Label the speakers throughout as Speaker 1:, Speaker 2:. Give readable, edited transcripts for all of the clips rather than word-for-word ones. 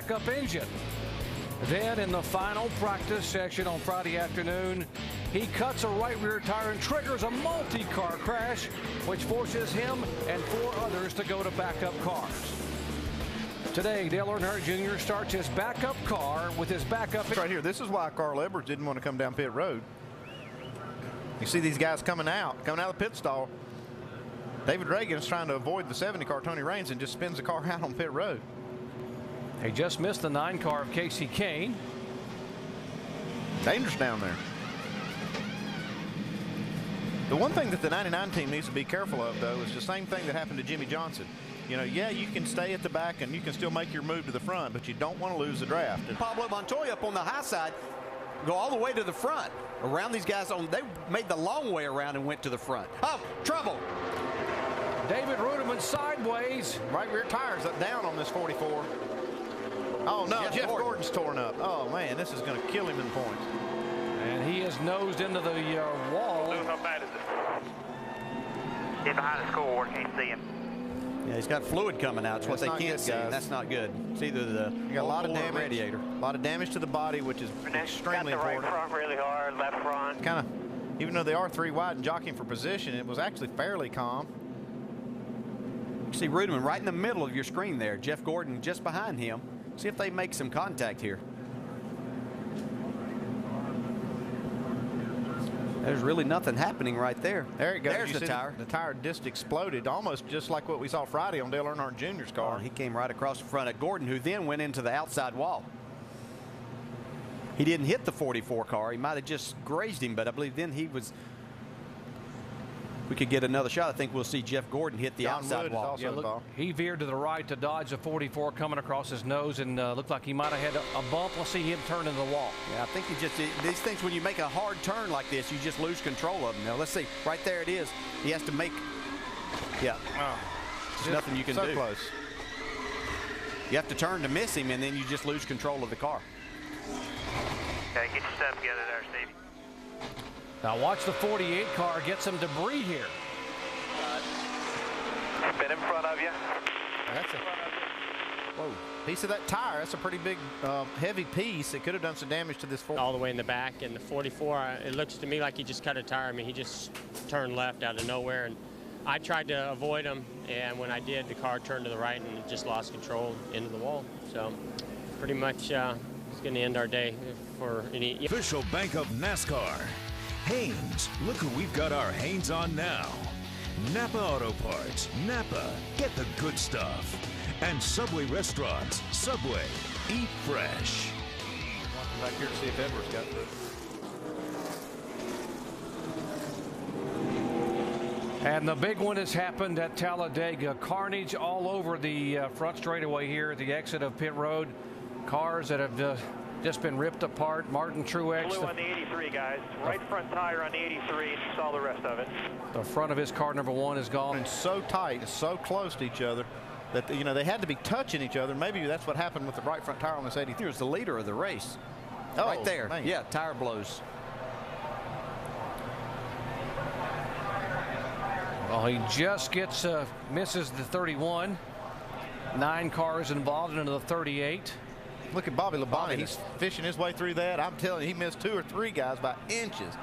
Speaker 1: backup engine. Then in the final practice session on Friday afternoon, he cuts a right rear tire and triggers a multi-car crash, which forces him and 4 others to go to backup cars. Today, Dale Earnhardt Jr. starts his backup car with his backup.
Speaker 2: Right here, this is why Carl Edwards didn't want to come down pit road. You see these guys coming out of the pit stall. David Reagan is trying to avoid the 70 car, Tony Raines, and just spins the car out on pit road.
Speaker 1: He just missed the 9 car of Casey Kane.
Speaker 2: Dangerous down there. The one thing that the 99 team needs to be careful of, though, is the same thing that happened to Jimmy Johnson. You know, yeah, you can stay at the back and you can still make your move to the front, but you don't want to lose the draft.
Speaker 3: Pablo Montoya up on the high side, go all the way to the front. Around these guys, they made the long way around and went to the front. Oh, trouble.
Speaker 1: David Ruderman sideways.
Speaker 2: Right rear tires up down on this 44. Oh, no, Jeff Gordon's torn up. Oh, man, this is going to kill him in points.
Speaker 1: And he is nosed into the wall.
Speaker 4: How bad is it? He's behind the score. Can't see him.
Speaker 3: Yeah, he's got fluid coming out. It's what they can't see.
Speaker 2: Guys.
Speaker 3: That's not good. It's either the
Speaker 2: you got a lot of damage,
Speaker 3: radiator.
Speaker 2: A lot of damage to the body, which is extremely important.
Speaker 4: Got the right front really hard, left front.
Speaker 2: Kind of, even though they are 3 wide and jockeying for position, it was actually fairly calm.
Speaker 3: You see Ruderman right in the middle of your screen there. Jeff Gordon just behind him. See if they make some contact here. There's really nothing happening right there.
Speaker 2: There it goes.
Speaker 3: There's the tire.
Speaker 2: The tire disc exploded, almost just like what we saw Friday on Dale Earnhardt Jr.'s car.
Speaker 3: He came right across the front of Gordon, who then went into the outside wall. He didn't hit the 44 car. He might have just grazed him, but I believe then he was. We could get another shot. I think we'll see Jeff Gordon hit the outside wall.
Speaker 1: Yeah, look, he veered to the right to dodge the 44 coming across his nose, and looked like he might have had a bump. We'll see him turn into the wall.
Speaker 3: Yeah, I think he just, these things, when you make a hard turn like this, you just lose control of them. Now, let's see. Right there it is. He has to make, yeah. There's nothing you can do.
Speaker 2: So close.
Speaker 3: You have to turn to miss him, and then you just lose control of the car.
Speaker 4: Okay, get your stuff together there, Stevie.
Speaker 1: Now watch the 48 car get some debris here.
Speaker 4: Been in front of you.
Speaker 2: That's a piece of that tire. That's a pretty big, heavy piece. It could have done some damage to this 44.
Speaker 5: All the way in the back, and the 44, it looks to me like he just cut a tire. I mean, he just turned left out of nowhere, and I tried to avoid him, and when I did, the car turned to the right and just lost control into the wall. So pretty much it's going to end our day for any.
Speaker 6: Official bank of NASCAR. Haynes, look who we've got our Haynes on now. Napa Auto Parts, Napa, get the good stuff. And Subway Restaurants, Subway, eat fresh.
Speaker 2: Back here to see if Edwards got this.
Speaker 1: And the big one has happened at Talladega. Carnage all over the front straightaway here at the exit of pit road. Cars that have just been ripped apart. Martin Truex.
Speaker 4: Blue on the 83, guys. Right front tire on the 83, and you saw the rest of it.
Speaker 1: The front of his car, number 1, is gone.
Speaker 2: And so tight, it's so close to each other that, you know, they had to be touching each other. Maybe that's what happened with the right front tire on this 83.
Speaker 3: Here's the leader of the race.
Speaker 2: Oh,
Speaker 3: right there.
Speaker 2: Man.
Speaker 3: Yeah, tire blows.
Speaker 1: Well, he just gets misses the 31. 9 cars involved into the 38.
Speaker 2: Look at Bobby Labonte. He's fishing his way through that. I'm telling you, he missed 2 or 3 guys by inches.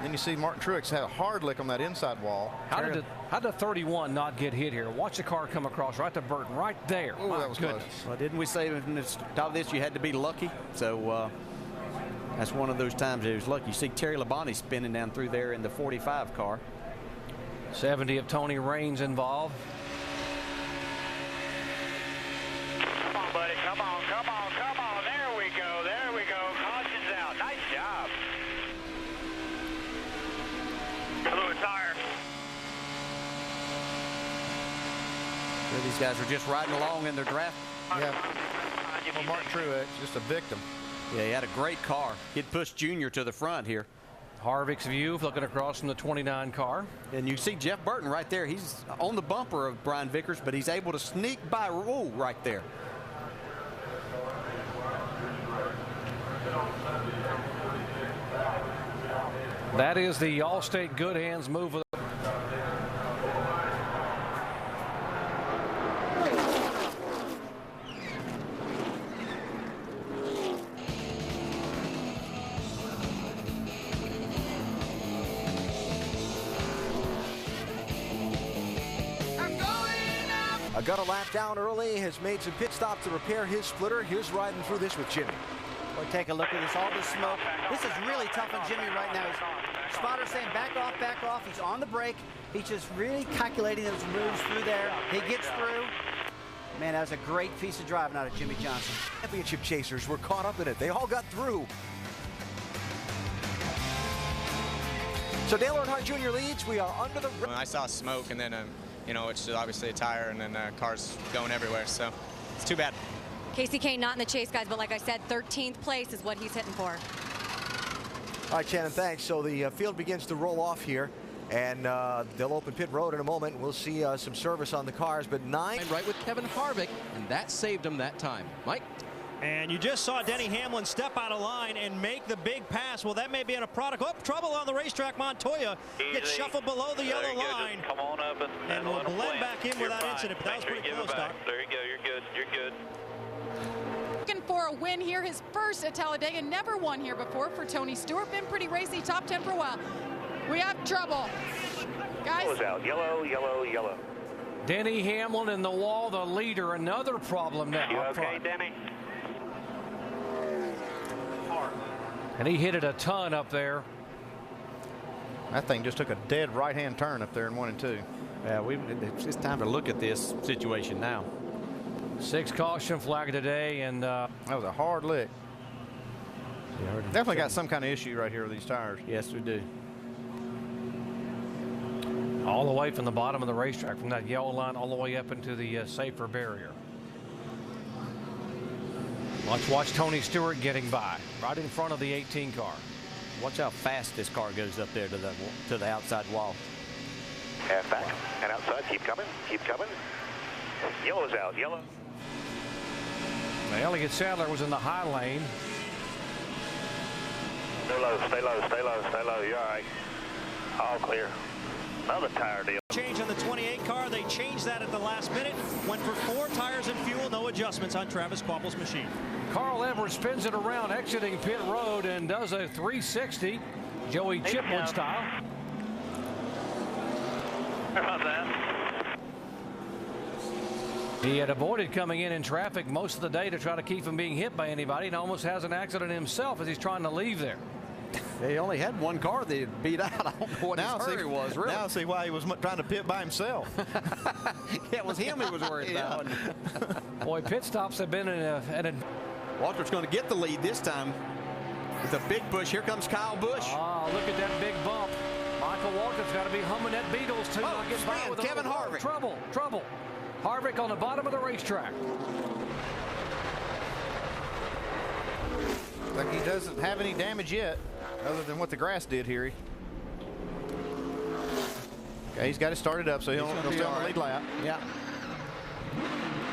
Speaker 2: Then you see Martin Truex had a hard lick on that inside wall.
Speaker 1: How did the 31 not get hit here? Watch the car come across right to Burton, right there.
Speaker 2: Oh, that was close.
Speaker 3: Well, didn't we say in the start of this you had to be lucky? So that's one of those times it was lucky. You see Terry Labonte spinning down through there in the 45 car.
Speaker 1: 70 of Tony Raines involved.
Speaker 4: Come on, buddy. Come on, come on, come on. There we go. There we go. Caution's out. Nice job. Blue tire.
Speaker 3: These guys are just riding along in their draft.
Speaker 2: Yeah. Well, Martin Truex, just a victim.
Speaker 3: Yeah, he had a great car. He'd pushed Junior to the front here.
Speaker 1: Harvick's view looking across from the 29 car.
Speaker 3: And you see Jeff Burton right there. He's on the bumper of Brian Vickers, but he's able to sneak by right there.
Speaker 1: That is the Allstate Good Hands move of the
Speaker 7: got a lap down early, has made some pit stops to repair his splitter. Here's riding through this with Jimmy.
Speaker 3: Boy, take a look at this, all this smoke. This is really tough on Jimmy right now. Spotter's saying back off, back off. He's on the brake. He's just really calculating those moves through there. He gets through. Man, that was a great piece of driving out of Jimmy Johnson.
Speaker 7: Championship chasers were caught up in it. They all got through. So Dale Earnhardt Jr. leads. We are under the...
Speaker 8: When I saw smoke, and then, you know, it's obviously a tire, and then cars going everywhere, so it's too bad.
Speaker 9: Casey Kane not in the chase, guys, but like I said, 13th place is what he's hitting for.
Speaker 7: All right, Shannon, thanks. So the field begins to roll off here, and they'll open pit road in a moment. We'll see some service on the cars, but 9...
Speaker 10: Right with Kevin Harvick, and that saved him that time. Mike?
Speaker 11: And you just saw Denny Hamlin step out of line and make the big pass. Well, that may be in a product. Oh, trouble on the racetrack. Montoya gets shuffled below the yellow line.
Speaker 4: Come on up
Speaker 11: and will blend back in without incident. But that was pretty close, Doc.
Speaker 4: There you go. You're good. You're good.
Speaker 12: Looking for a win here. His first at Talladega. Never won here before for Tony Stewart. Been pretty racy. Top 10 for a while. We have trouble. Guys.
Speaker 4: Close out. Yellow, yellow, yellow.
Speaker 1: Denny Hamlin in the wall, the leader. Another problem now.
Speaker 4: You okay, Denny?
Speaker 1: And he hit it a ton up there.
Speaker 2: That thing just took a dead right-hand turn up there in 1 and 2.
Speaker 3: Yeah, it's time to look at this situation now.
Speaker 1: 6 caution flag today, and
Speaker 2: that was a hard lick. Definitely got some kind of issue right here with these tires.
Speaker 3: Yes, we do.
Speaker 1: All the way from the bottom of the racetrack, from that yellow line all the way up into the safer barrier. Let's watch Tony Stewart getting by, right in front of the 18 car.
Speaker 3: Watch how fast this car goes up there to the outside wall.
Speaker 4: Half back and outside. Keep coming. Keep coming. Yellow's out. Yellow.
Speaker 1: Elliott Sadler was in the high lane.
Speaker 4: Stay low. Stay low. Stay low. Stay low. You're all right. All clear. Another tire deal.
Speaker 11: Change on the 28 car. They changed that at the last minute. Went for 4 tires and fuel. No adjustments on Travis Kvapil's machine.
Speaker 1: Carl Edwards spins it around, exiting pit road, and does a 360, Joey Chipwood style.
Speaker 4: How about that?
Speaker 1: He had avoided coming in traffic most of the day to try to keep from being hit by anybody, and almost has an accident himself as he's trying to leave there.
Speaker 3: They only had 1 car they beat out. I don't know what his hurry was, really.
Speaker 2: Now I see why he was trying to pit by himself.
Speaker 3: Yeah, it was him he was worried about.
Speaker 1: Boy, pit stops have been at a...
Speaker 3: Walter's going to get the lead this time with a big push. Here comes Kyle Busch.
Speaker 1: Oh, look at that big bump. Michael Walter's got to be humming that Beatles too.
Speaker 3: Oh,
Speaker 1: Get by with
Speaker 3: Kevin Harvick.
Speaker 1: Trouble. Harvick on the bottom of the racetrack.
Speaker 2: Like he doesn't have any damage yet, other than what the grass did here. Okay, he's got it started up, so he'll stay on the lead lap.
Speaker 3: Yeah.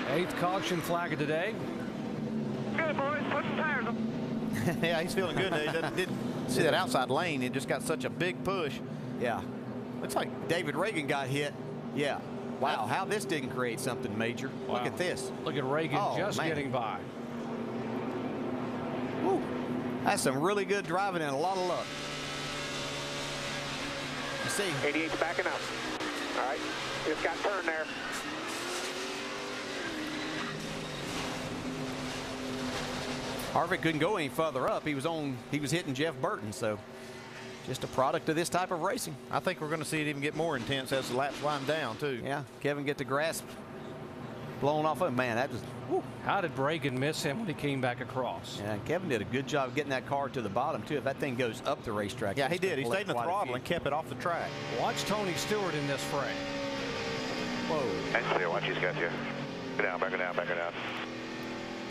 Speaker 1: 8th caution flag of today.
Speaker 4: Good, boys. Put some tires on.
Speaker 2: Yeah, he's feeling good. He didn't see that outside lane. It just got such a big push.
Speaker 3: Yeah.
Speaker 2: Looks like
Speaker 3: David Reagan got hit. Yeah. Wow, how this didn't create something major.
Speaker 1: Wow.
Speaker 3: Look at this.
Speaker 1: Look at Reagan just getting by.
Speaker 3: Woo. That's some really good driving and a lot of luck. You see.
Speaker 4: 88's backing up. All right. Just got turned there.
Speaker 3: Harvick couldn't go any further up. He was hitting Jeff Burton, so just a product of this type of racing.
Speaker 2: I think we're going to see it even get more intense as the laps wind down too.
Speaker 3: Yeah, Kevin get the grass blown off of him. Man, that was... Woo.
Speaker 1: How did Reagan miss him when he came back across?
Speaker 3: Yeah, Kevin did a good job of getting that car to the bottom, too. If that thing goes up the racetrack.
Speaker 2: Yeah, he did. He stayed in the throttle and kept it off the track.
Speaker 1: Watch Tony Stewart in this fray.
Speaker 3: Whoa.
Speaker 4: That's clear. Watch, he's got you. Back down, back her down, back her down.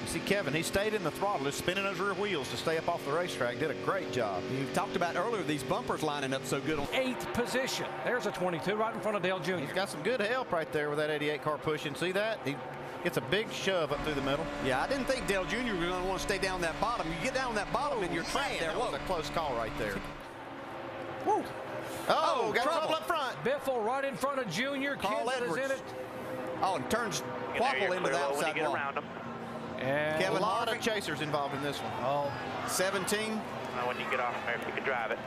Speaker 2: You see Kevin, he stayed in the throttle, just spinning those rear wheels to stay up off the racetrack. Did a great job.
Speaker 3: You talked about earlier these bumpers lining up so good on
Speaker 1: 8th position. There's a 22 right in front of Dale Jr.
Speaker 2: He's got some good help right there with that 88 car pushing. See that? He gets a big shove up through the middle.
Speaker 3: Yeah, I didn't think Dale Jr. was going to want to stay down that bottom. You get down that bottom and you're trapped there.
Speaker 2: That was a close call right there.
Speaker 3: Woo.
Speaker 2: Oh, got trouble up front.
Speaker 1: Biffle right in front of Junior.
Speaker 3: Carl
Speaker 1: Kenseth is in it.
Speaker 3: Oh, and turns Kvapil into the outside wall.
Speaker 1: And
Speaker 2: Kevin, a lot of chasers involved in this one.
Speaker 1: Oh,
Speaker 3: 17.
Speaker 4: When you get off there, if you can drive it.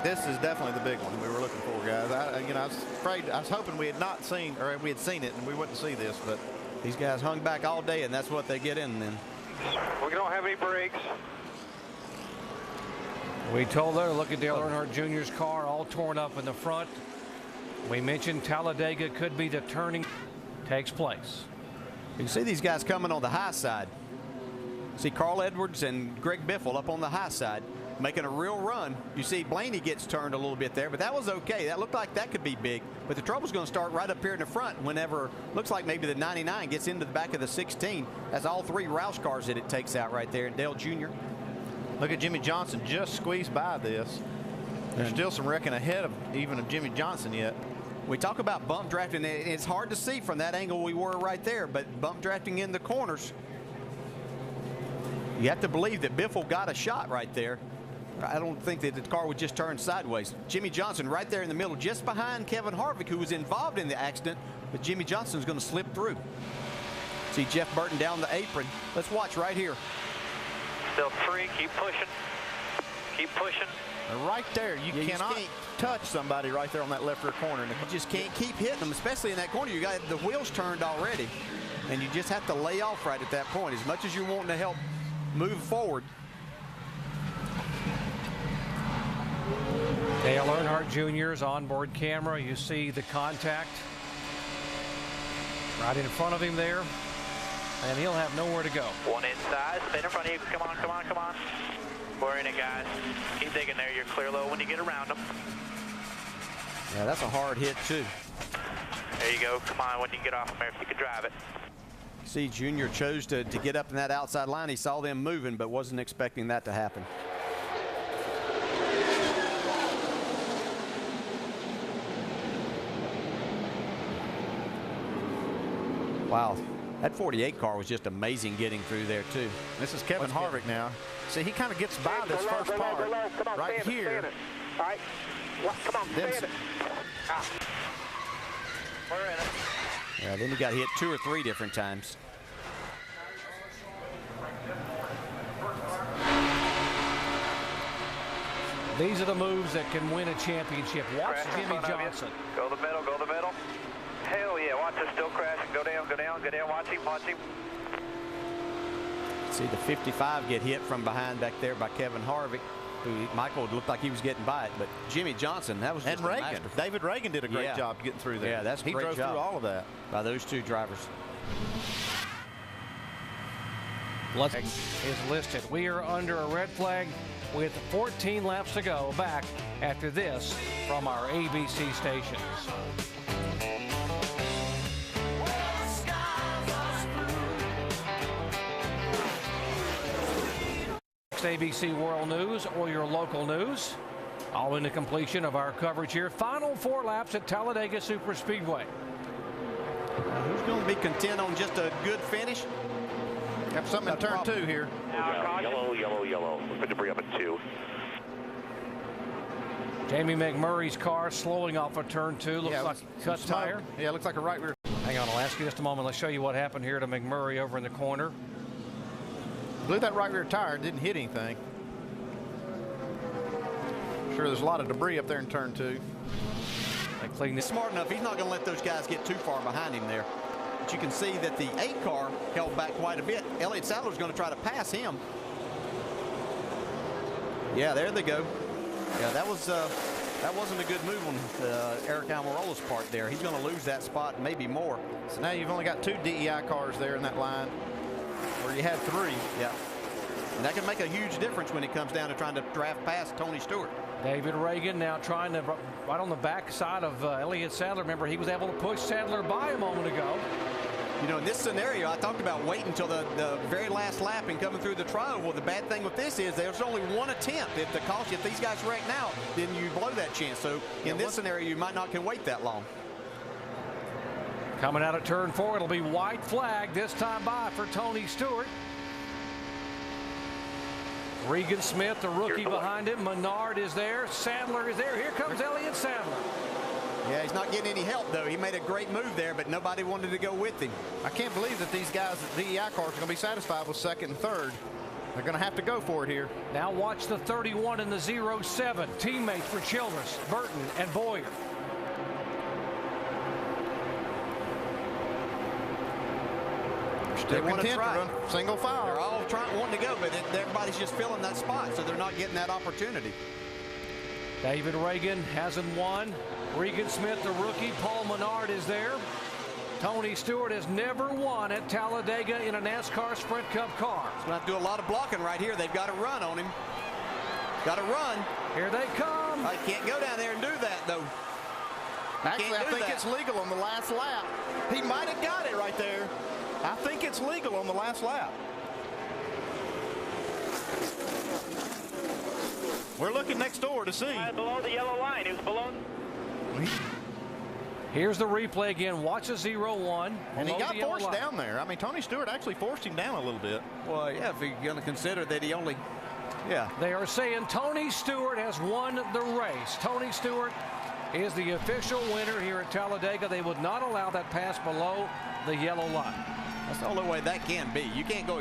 Speaker 2: This is definitely the big one we were looking for, guys. I was hoping we had not seen, or we had seen it and we wouldn't see this, but
Speaker 3: these guys hung back all day, and that's what they get in then.
Speaker 4: We don't have any brakes.
Speaker 1: We told her, look at Dale Earnhardt Jr.'s car all torn up in the front. We mentioned Talladega could be the turning takes place.
Speaker 3: You can see these guys coming on the high side. See Carl Edwards and Greg Biffle up on the high side making a real run. You see Blaney gets turned a little bit there, but that was okay. That looked like that could be big. But the trouble's going to start right up here in the front whenever looks like maybe the 99 gets into the back of the 16. That's all 3 Roush cars that it takes out right there. And Dale Jr.
Speaker 2: Look at Jimmy Johnson just squeezed by this. There's still some wrecking ahead of even of Jimmy Johnson yet.
Speaker 3: We talk about bump drafting. It's hard to see from that angle we were right there, but bump drafting in the corners. You have to believe that Biffle got a shot right there. I don't think that the car would just turn sideways. Jimmy Johnson right there in the middle, just behind Kevin Harvick, who was involved in the accident, but Jimmy Johnson's going to slip through. See Jeff Burton down the apron. Let's watch right here.
Speaker 4: Still 3, keep pushing. Keep pushing.
Speaker 2: Right there, you cannot touch somebody right there on that left rear corner.
Speaker 3: You just can't keep hitting them, especially in that corner. You got the wheels turned already, and you just have to lay off right at that point. As much as you're wanting to help move forward.
Speaker 1: Dale Earnhardt Jr.'s onboard camera. You see the contact right in front of him there, and he'll have nowhere to go.
Speaker 4: One inside, spin in front of you. Come on, come on, come on. We're in it, guys. Keep digging there. You're clear low when you get around them.
Speaker 3: Yeah, that's a hard hit, too.
Speaker 4: There you go. Come on, when you get off there, if you can drive it.
Speaker 3: See, Junior chose to get up in that outside line. He saw them moving, but wasn't expecting that to happen. Wow, that 48 car was just amazing getting through there, too.
Speaker 2: This is Kevin Harvick now. See, he kind of gets by this first part right here.
Speaker 4: All right, come on,
Speaker 2: then,
Speaker 4: we're in it.
Speaker 3: Yeah, then he got hit 2 or 3 different times.
Speaker 1: These are the moves that can win a championship. Watch Jimmy Johnson.
Speaker 4: Go the middle, go the middle. Hell yeah, watch us still crashing. Go down, go down, go down. Watch him, watch him.
Speaker 3: See the 55 get hit from behind back there by Kevin Harvick, who Michael looked like he was getting by it, but Jimmy Johnson, that was just
Speaker 2: Reagan.
Speaker 3: masterful.
Speaker 2: David Reagan did a great job getting through there.
Speaker 3: Yeah, that's a
Speaker 2: he
Speaker 3: great
Speaker 2: drove
Speaker 3: job
Speaker 2: through all of that
Speaker 3: by those 2 drivers.
Speaker 1: Is listed. We are under a red flag with 14 laps to go. Back after this from our ABC stations. ABC World News or your local news. All in the completion of our coverage here. Final 4 laps at Talladega Superspeedway.
Speaker 3: Who's going to be content on just a good finish?
Speaker 2: Got something in turn 2 here.
Speaker 4: Yellow, yellow, yellow. Put debris up at 2.
Speaker 1: Jamie McMurray's car slowing off of turn 2. Looks like cut tire.
Speaker 2: Yeah, looks like a right rear.
Speaker 1: Hang on, I'll ask you just a moment. Let's show you what happened here to McMurray over in the corner.
Speaker 2: Blew that right rear tire, didn't hit anything. Sure, there's a lot of debris up there in turn 2.
Speaker 1: They cleaned it.
Speaker 3: Smart enough, he's not going to let those guys get too far behind him there. But you can see that the 8 car held back quite a bit. Elliott Sadler's going to try to pass him. Yeah, there they go. Yeah, that wasn't a good move on Eric Almirola's part there. He's going to lose that spot, maybe more.
Speaker 2: So now you've only got 2 DEI cars there in that line, where you had 3.
Speaker 3: Yeah. And that can make a huge difference when it comes down to trying to draft past Tony Stewart.
Speaker 1: David Reagan now trying to right on the back side of Elliott Sadler. Remember, he was able to push Sadler by a moment ago.
Speaker 3: You know, in this scenario, I talked about waiting until the very last lap and coming through the trial. Well, the bad thing with this is there's only 1 attempt. If these guys wreck now, then you blow that chance. So in this scenario, you might not can wait that long.
Speaker 1: Coming out of turn 4, it'll be white flag this time by for Tony Stewart. Regan Smith, the rookie behind him. Menard is there. Sadler is there. Here comes Elliott Sadler.
Speaker 3: Yeah, he's not getting any help, though. He made a great move there, but nobody wanted to go with him.
Speaker 2: I can't believe that these guys at DEI cars are going to be satisfied with 2nd and 3rd. They're going to have to go for it here.
Speaker 1: Now watch the 31 and the 07. Teammates for Childress, Burton, and Boyer.
Speaker 3: They want to try.
Speaker 2: Run single file.
Speaker 3: They're all wanting to go, but everybody's just filling that spot, so they're not getting that opportunity.
Speaker 1: David Reagan hasn't won. Regan Smith, the rookie. Paul Menard is there. Tony Stewart has never won at Talladega in a NASCAR Sprint Cup car.
Speaker 3: He's going to have to do a lot of blocking right here. They've got to run on him. Got to run.
Speaker 1: Here they come.
Speaker 3: I can't go down there and do that, though.
Speaker 2: Actually, I think it's legal on the last lap. He might have got it right there. I think it's legal on the last lap. We're looking next door to see.
Speaker 4: Below the yellow line. It was below.
Speaker 1: Here's the replay again. Watch a 0-1.
Speaker 2: And he got forced down there. I mean, Tony Stewart actually forced him down a little bit.
Speaker 3: Well, yeah, if you're going to consider that he only, yeah.
Speaker 1: They are saying Tony Stewart has won the race. Tony Stewart is the official winner here at Talladega. They would not allow that pass below the yellow line.
Speaker 3: That's the only way that can be. You can't go.